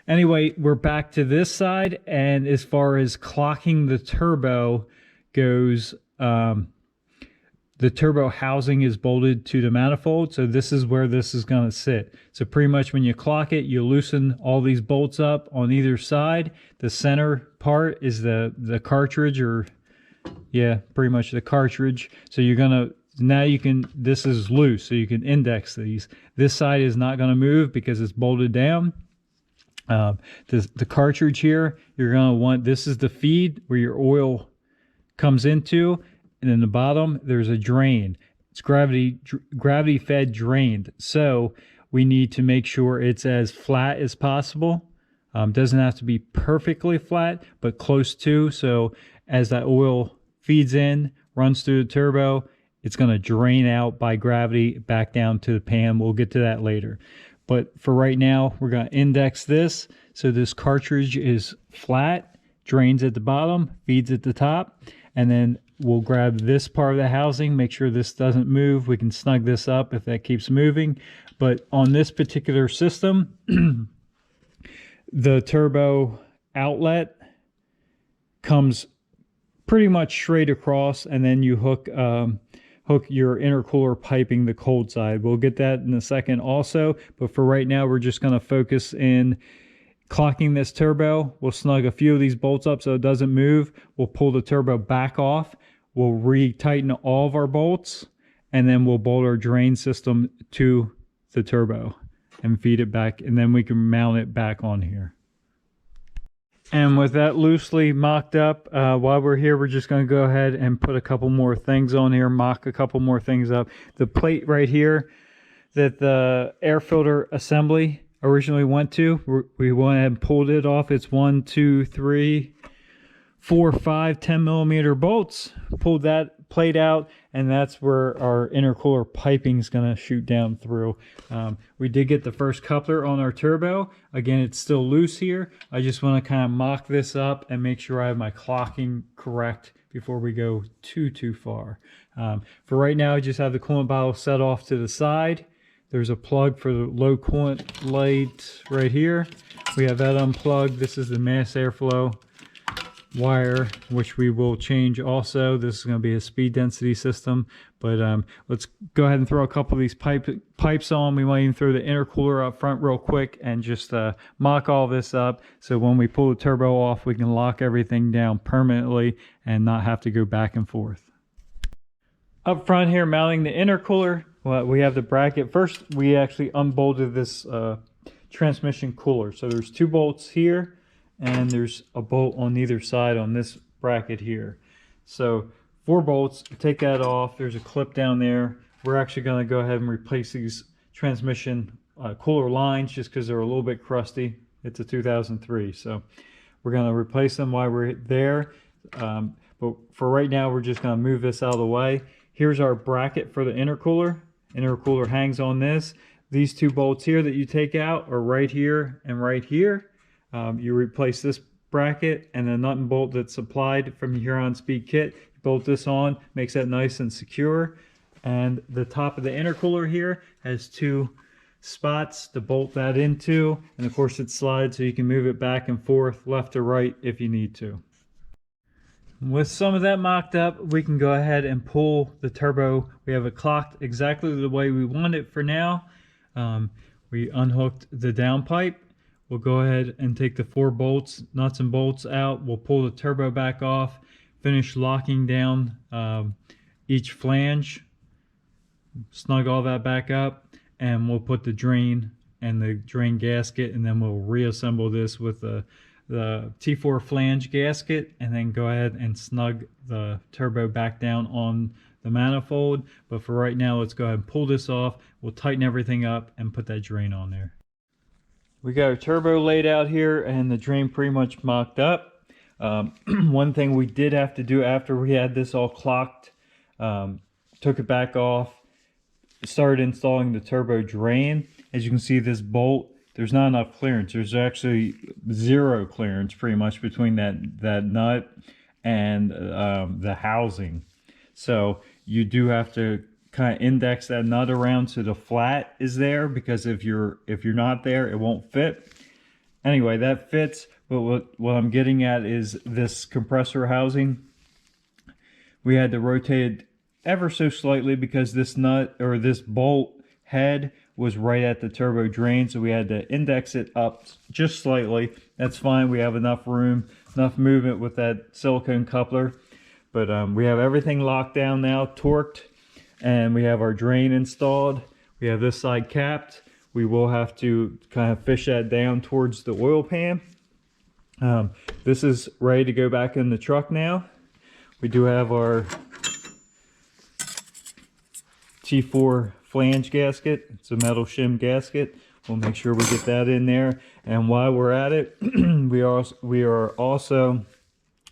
Anyway, we're back to this side, and as far as clocking the turbo goes, the turbo housing is bolted to the manifold, so this is where this is going to sit. So pretty much when you clock it, you loosen all these bolts up on either side. The center part is the cartridge, or yeah, pretty much the cartridge. So you're gonna, now you can, this is loose, so you can index these. This side is not going to move because it's bolted down. The cartridge here, you're going to want, this is the feed where your oil comes into, and in the bottom there's a drain. It's gravity fed drained, so we need to make sure it's as flat as possible. Doesn't have to be perfectly flat, but close to, so as that oil feeds in, runs through the turbo, it's going to drain out by gravity back down to the pan. We'll get to that later. But for right now, we're going to index this. So this cartridge is flat, drains at the bottom, feeds at the top. And then we'll grab this part of the housing, make sure this doesn't move. We can snug this up if that keeps moving. But on this particular system, the turbo outlet comes pretty much straight across, and then you hook your intercooler piping the cold side. We'll get that in a second also, but for right now we're just going to focus in clocking this turbo. We'll snug a few of these bolts up so it doesn't move. We'll pull the turbo back off. We'll re-tighten all of our bolts, and then we'll bolt our drain system to the turbo and feed it back, and then we can mount it back on here. And with that loosely mocked up, while we're here, we're just going to go ahead and put a couple more things on here, mock a couple more things up. The plate right here that the air filter assembly originally went to, we went ahead and pulled it off. It's 1, 2, 3, 4, 5 10mm bolts. Pulled that plate out, and that's where our intercooler piping is going to shoot down through. We did get the first coupler on our turbo. Again, it's still loose here. I just want to kind of mock this up and make sure I have my clocking correct before we go too far. For right now, I just have the coolant bottle set off to the side. There's a plug for the low coolant light right here. We have that unplugged. This is the mass airflow wire, which we will change also. This is going to be a speed density system, but let's go ahead and throw a couple of these pipes on. We might even throw the intercooler up front real quick and just mock all this up, so when we pull the turbo off, we can lock everything down permanently and not have to go back and forth. Up front here, mounting the intercooler, well, we have the bracket. First, we actually unbolted this transmission cooler. So there's 2 bolts here, and there's a bolt on either side on this bracket here. So 4 bolts, take that off. There's a clip down there. We're actually going to go ahead and replace these transmission cooler lines just because they're a little bit crusty. It's a 2003, so we're going to replace them while we're there. But for right now, we're just going to move this out of the way. Here's our bracket for the intercooler. Intercooler hangs on this. These 2 bolts here that you take out are right here and right here. You replace this bracket and the nut and bolt that's supplied from the Huron Speed kit. You bolt this on, makes that nice and secure. And the top of the intercooler here has 2 spots to bolt that into. And of course it slides so you can move it back and forth, left to right if you need to. With some of that mocked up, we can go ahead and pull the turbo. We have it clocked exactly the way we want it for now. We unhooked the downpipe. We'll go ahead and take the 4 bolts, nuts and bolts out. We'll pull the turbo back off, finish locking down each flange, snug all that back up, and we'll put the drain and the drain gasket, and then we'll reassemble this with the T4 flange gasket, and then go ahead and snug the turbo back down on the manifold. But for right now, let's go ahead and pull this off. We'll tighten everything up and put that drain on there. We got our turbo laid out here and the drain pretty much mocked up. One thing we did have to do after we had this all clocked, took it back off, started installing the turbo drain. As you can see, this bolt, there's not enough clearance. There's actually 0 clearance pretty much between that nut and the housing. So you do have to kind of index that nut around so the flat is there, because if you're not there, it won't fit. anyway, that fits. But what I'm getting at is this compressor housing. We had to rotate it ever so slightly because this nut or this bolt head was right at the turbo drain, so we had to index it up just slightly. That's fine. We have enough room, enough movement with that silicone coupler. But we have everything locked down now, torqued, and we have our drain installed. We have this side capped. We will have to kind of fish that down towards the oil pan. This is ready to go back in the truck now. We do have our T4 flange gasket. It's a metal shim gasket. We'll make sure we get that in there. And while we're at it, we are also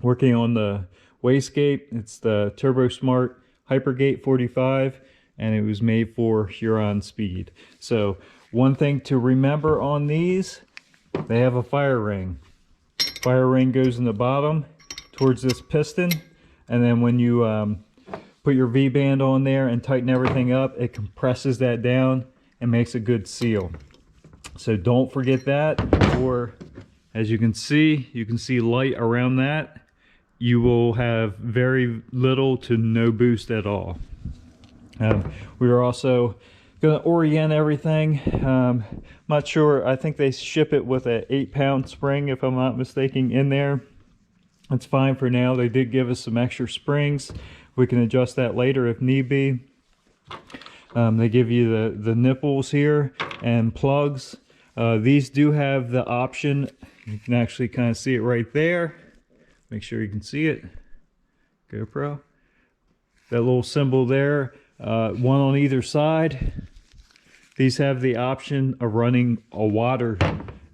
working on the wastegate. It's the Turbo Smart Hypergate 45, and it was made for Huron Speed. So one thing to remember on these, they have a fire ring. Fire ring goes in the bottom towards this piston, and then when you put your V-band on there and tighten everything up, it compresses that down and makes a good seal. So don't forget that, or as you can see light around that. You will have very little to no boost at all. We are also going to orient everything. Not sure, I think they ship it with an 8-pound spring, if I'm not mistaken, in there. That's fine for now. They did give us some extra springs. We can adjust that later if need be. They give you the nipples here and plugs. These do have the option. You can actually kind of see it right there. Make sure you can see it. GoPro. That little symbol there, one on either side. These have the option of running a water.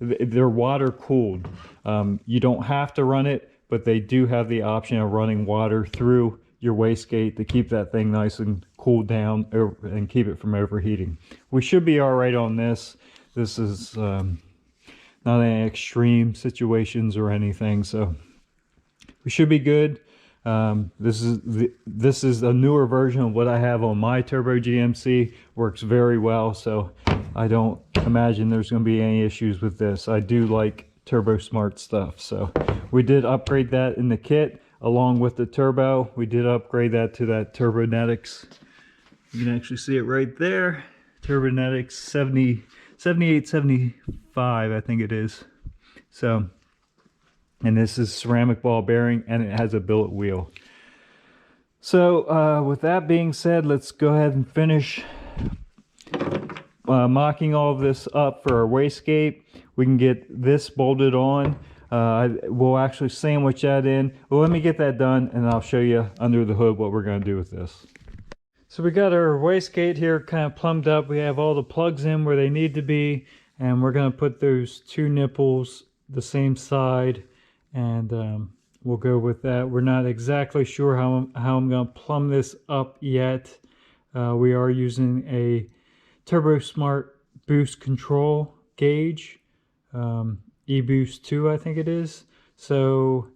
They're water cooled. You don't have to run it, but they do have the option of running water through your wastegate to keep that thing nice and cooled down and keep it from overheating. We should be all right on this. This is not any extreme situations or anything, so we should be good. This is a newer version of what I have on my Turbo GMC. Works very well, so I don't imagine there's going to be any issues with this. I do like Turbo Smart stuff, so we did upgrade that in the kit. Along with the turbo, we did upgrade that to that Turbonetics. You can actually see it right there. Turbonetics 7875, I think it is. So, and this is ceramic ball bearing, and it has a billet wheel. So, with that being said, let's go ahead and finish mocking all of this up for our wastegate. We can get this bolted on. We'll actually sandwich that in. Well, let me get that done and I'll show you under the hood what we're going to do with this. So we got our wastegate here kind of plumbed up. We have all the plugs in where they need to be, and we're going to put those two nipples the same side, and we'll go with that. We're not exactly sure how I'm going to plumb this up yet. We are using a Turbo Smart boost control gauge. E-Boost 2, I think it is. So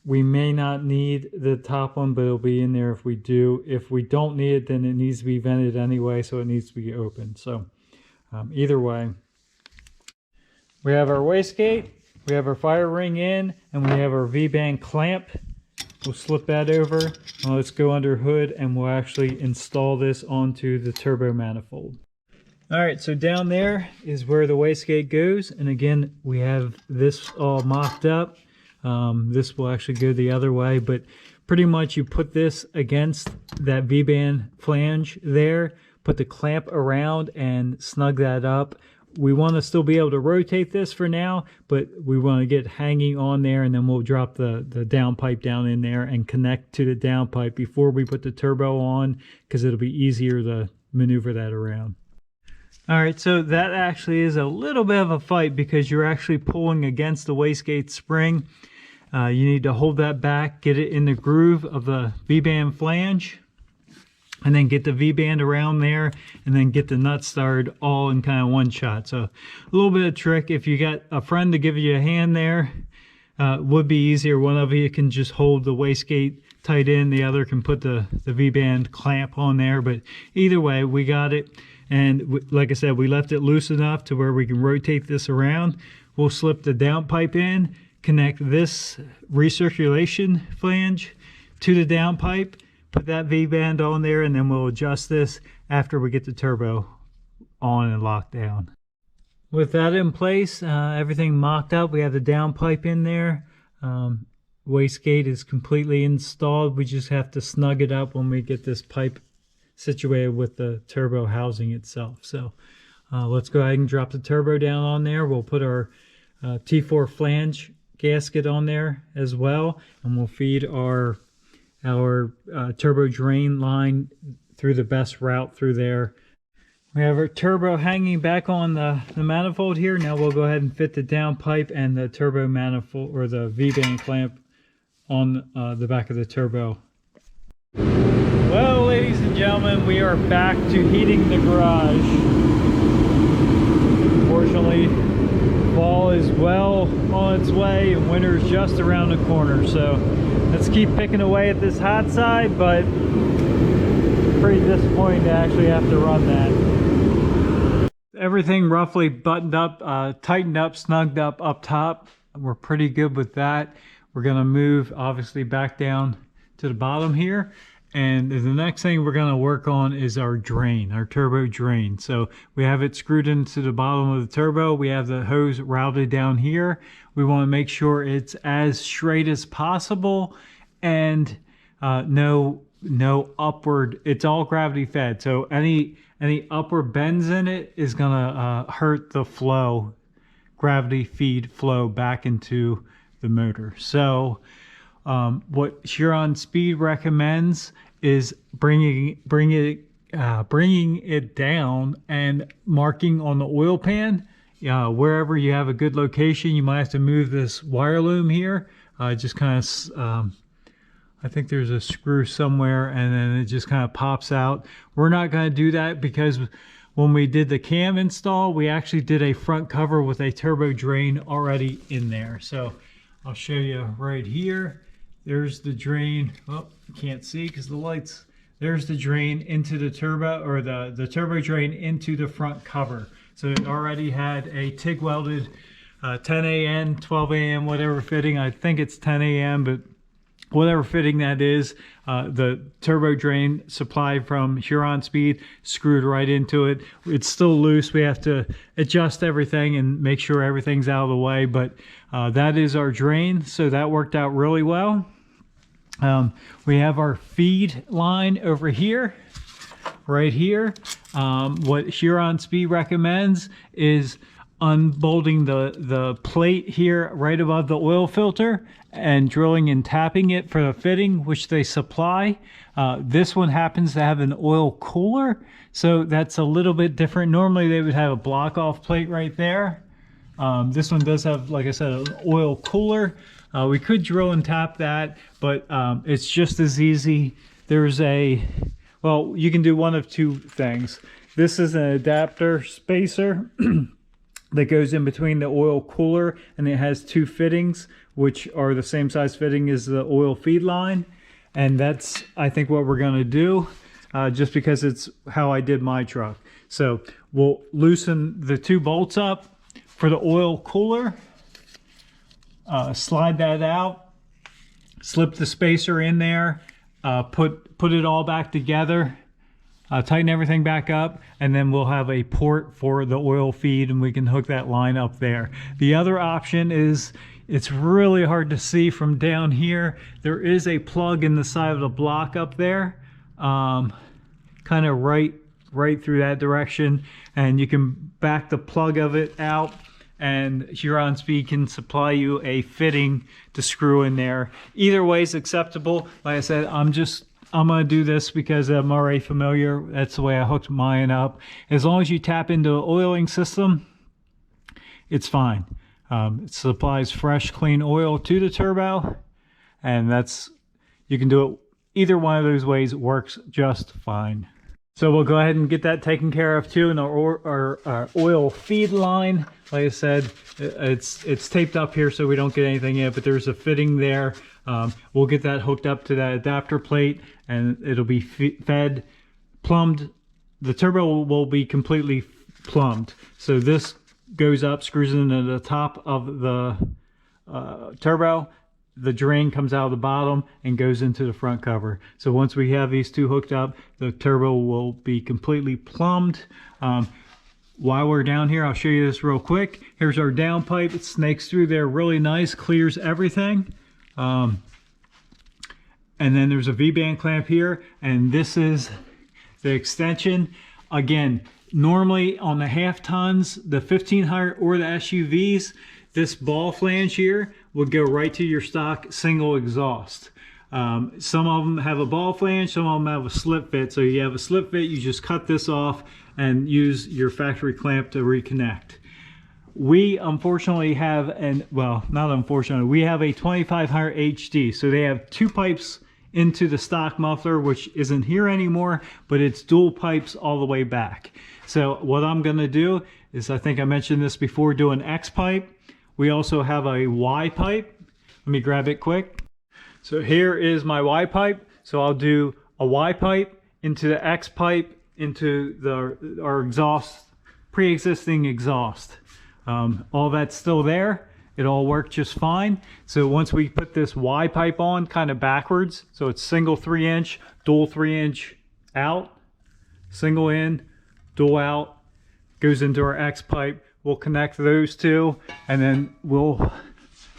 we may not need the top one, but it'll be in there if we do. If we don't need it, then it needs to be vented anyway, so it needs to be open. So either way, we have our wastegate, we have our fire ring in, and we have our V-band clamp. We'll slip that over. Let's go under hood, and we'll actually install this onto the turbo manifold. Alright, so down there is where the wastegate goes, and again we have this all mocked up. This will actually go the other way, but pretty much you put this against that V-band flange there, put the clamp around and snug that up. We want to still be able to rotate this for now, but we want to get hanging on there, and then we'll drop the downpipe down in there and connect to the downpipe before we put the turbo on, because it'll be easier to maneuver that around. Alright, so that actually is a little bit of a fight because you're actually pulling against the wastegate spring. You need to hold that back, get it in the groove of the V-band flange, and then get the V-band around there, and then get the nut started all in kind of one shot. So a little bit of trick. If you got a friend to give you a hand there, would be easier. One of you can just hold the wastegate tight in, the other can put the V-band clamp on there, but either way, we got it. And like I said, we left it loose enough to where we can rotate this around. We'll slip the downpipe in, connect this recirculation flange to the downpipe, put that V-band on there, and then we'll adjust this after we get the turbo on and locked down. With that in place, everything mocked up, we have the downpipe in there. Wastegate is completely installed. We just have to snug it up when we get this pipe situated with the turbo housing itself. So let's go ahead and drop the turbo down on there. We'll put our T4 flange gasket on there as well, and we'll feed our turbo drain line through the best route through there. We have our turbo hanging back on the manifold here. Now we'll go ahead and fit the downpipe and the turbo manifold, or the V-band clamp, on the back of the turbo. Well, ladies and gentlemen, we are back to heating the garage. Unfortunately, fall is well on its way and winter is just around the corner. So let's keep picking away at this hot side, but it's pretty disappointing to actually have to run that. Everything roughly buttoned up, tightened up, snugged up top. We're pretty good with that. We're going to move obviously back down to the bottom here. And the next thing we're going to work on is our drain, our turbo drain. So we have it screwed into the bottom of the turbo. We have the hose routed down here. We want to make sure it's as straight as possible and no upward. It's all gravity fed. So any upward bends in it is going to hurt the flow, gravity feed flow back into the motor. So what Huron Speed recommends is bringing it down and marking on the oil pan. Wherever you have a good location, you might have to move this wire loom here. Just kind of, I think there's a screw somewhere, and then it just kind of pops out. We're not going to do that because when we did the cam install, we actually did a front cover with a turbo drain already in there. So I'll show you right here. There's the drain. Oh, you can't see because the lights. There's the drain into the turbo, or the turbo drain into the front cover. So it already had a TIG welded 10 AN, 12 AM, whatever fitting. I think it's 10 AM, but whatever fitting that is, the turbo drain supply from Huron Speed screwed right into it. It's still loose. We have to adjust everything and make sure everything's out of the way, but that is our drain. So that worked out really well. We have our feed line over here, right here. What Huron Speed recommends is unbolting the plate here right above the oil filter and drilling and tapping it for the fitting, which they supply. This one happens to have an oil cooler, so that's a little bit different. Normally they would have a block off plate right there. This one does have, like I said, an oil cooler. We could drill and tap that, but it's just as easy. There's well, you can do one of two things. This is an adapter spacer that goes in between the oil cooler, and it has two fittings, which are the same size fitting as the oil feed line. And that's, I think, what we're going to do, just because it's how I did my truck. So we'll loosen the two bolts up for the oil cooler, slide that out, slip the spacer in there, put it all back together, tighten everything back up, and then we'll have a port for the oil feed, and we can hook that line up there. The other option is, it's really hard to see from down here. There is a plug in the side of the block up there, kind of right through that direction, and you can back the plug of it out, and Huron Speed can supply you a fitting to screw in there. Either way is acceptable. Like I said, I'm going to do this because I'm already familiar. That's the way I hooked mine up. As long as you tap into the oiling system, it's fine. It supplies fresh, clean oil to the turbo, and you can do it either one of those ways. It works just fine. So we'll go ahead and get that taken care of too. And our oil feed line, like I said, it's taped up here so we don't get anything in, but there's a fitting there. We'll get that hooked up to that adapter plate, and it'll be fed, plumbed the turbo will be completely plumbed. So this goes up, screws into the top of the turbo. The drain comes out of the bottom and goes into the front cover. So once we have these two hooked up, the turbo will be completely plumbed. While we're down here, I'll show you this real quick. Here's our downpipe. It snakes through there really nice, clears everything. And then there's a V-band clamp here, and this is the extension. Again, normally on the half tons, the 1500 or the SUVs, this ball flange here would go right to your stock single exhaust. Some of them have a ball flange, some of them have a slip fit. So you have a slip fit, you just cut this off and use your factory clamp to reconnect. We unfortunately have, not unfortunately, we have a 2500 HD. So they have two pipes into the stock muffler, which isn't here anymore, but it's dual pipes all the way back. So what I'm gonna do is, I think I mentioned this before, do an X pipe. We also have a Y pipe. Let me grab it quick. So here is my Y pipe. So I'll do a Y pipe into the X pipe into our exhaust, pre-existing exhaust. All that's still there. It all worked just fine. So once we put this Y pipe on kind of backwards, so it's single 3-inch, dual 3-inch out, single in, dual out, goes into our X pipe. We'll connect those two, and then we'll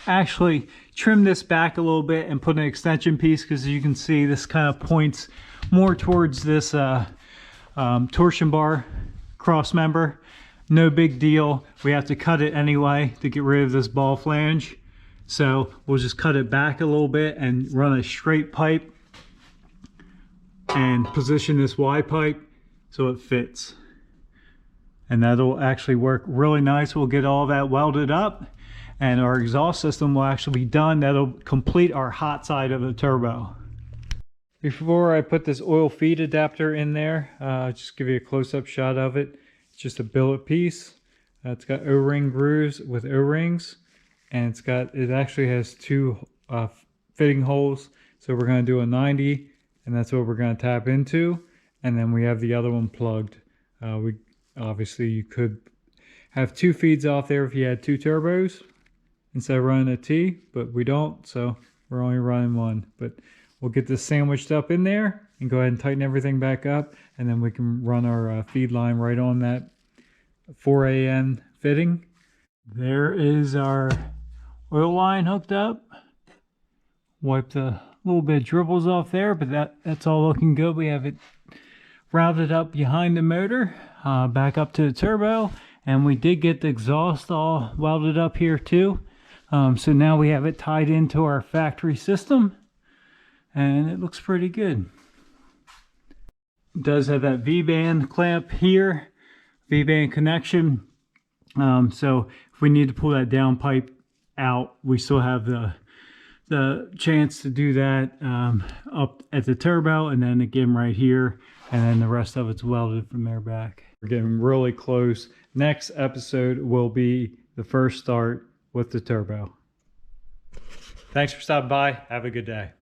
actually trim this back a little bit and put an extension piece, because you can see this kind of points more towards this torsion bar cross member. No big deal. We have to cut it anyway to get rid of this ball flange. So we'll just cut it back a little bit and run a straight pipe and position this Y pipe so it fits. And that'll actually work really nice. We'll get all that welded up and our exhaust system will actually be done. That'll complete our hot side of the turbo. Before I put this oil feed adapter in there, just give you a close-up shot of it. It's just a billet piece. It's got O-ring grooves with O-rings, and it actually has two fitting holes. So we're going to do a 90, and that's what we're going to tap into. And then we have the other one plugged. Obviously, you could have two feeds off there if you had two turbos instead of running a T, but we don't, so we're only running one. But we'll get this sandwiched up in there and go ahead and tighten everything back up, and then we can run our feed line right on that 4AN fitting. There is our oil line hooked up. Wiped a little bit of dribbles off there, but that's all looking good. We have it routed up behind the motor. Back up to the turbo, and we did get the exhaust all welded up here too. So now we have it tied into our factory system, and it looks pretty good. It does have that V-band clamp here, V-band connection. So if we need to pull that downpipe out, we still have the chance to do that up at the turbo, and then again right here, and then the rest of it's welded from there back. We're getting really close. Next episode will be the first start with the turbo. Thanks for stopping by. Have a good day.